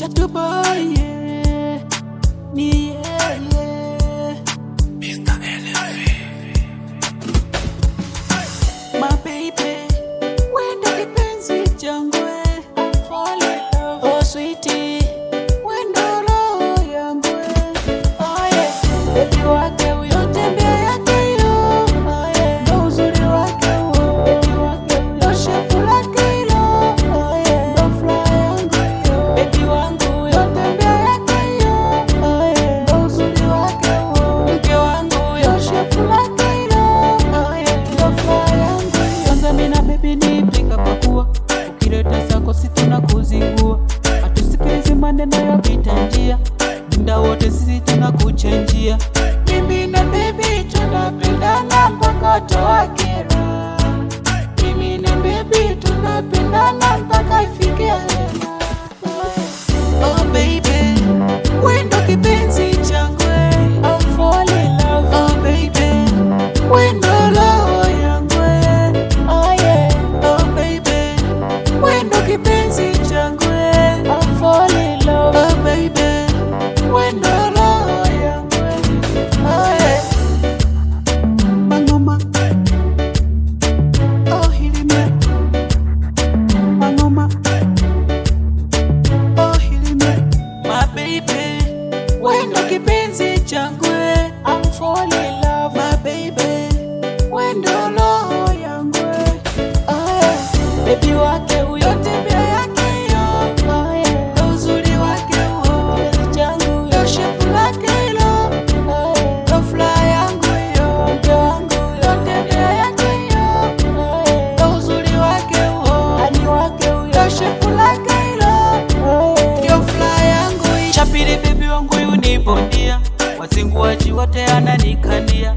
Chatu boy, yeah. Ni yeah, yeah. Mr. LV. My baby, wendo kipenzi changu I'm falling in love. Oh sweetie, wendo roho yangu oh yeah. Baby wake huyo tembea yake yo oh yeah. Ndo uzuri wake huo baby wake huyo shepu lake hilo oh yeah. Ndo furaha yangu yo baby wangu huyo tembea yake yo oh yeah. Ndo uzuri wake huo mke wangu huyo shepu lake hilo oh yeah. Ndo furaha yangu kwanza mina baby nipika pakua ukileta zako si tunakuzingua hatusikilizi maneno ya pita njia muda wote sisi tunakuchenjia mimi na baby tunapendana mpaka toa kera mimi na baby tunapendana mpaka ifike hera oh baby wendo kipenzi changu I'm falling in love oh baby wendo roho yangu oh yeah oh baby wendo kipenzi changu I'm falling in love oh baby wendo roho yangu oh yeah Mangoma oh hilime Mangoma oh hilime my baby wendo kipenzi changu I'm falling in love my baby wendo roho yangu oh yeah baby wake huyo tembea yake yo oh yeah ndo uzuri wake huo kipenzi changu huyo shepu lake hilo oh yeah ndo furaha yangu yo mke wangu huyo tembea yake yo oh yeah ndo uzuri wake huo ani wake huyo shepu lake hilo oh yeah ndio furaha yangu cha pili baby wangu yunibondia wazinguaji wote ananikania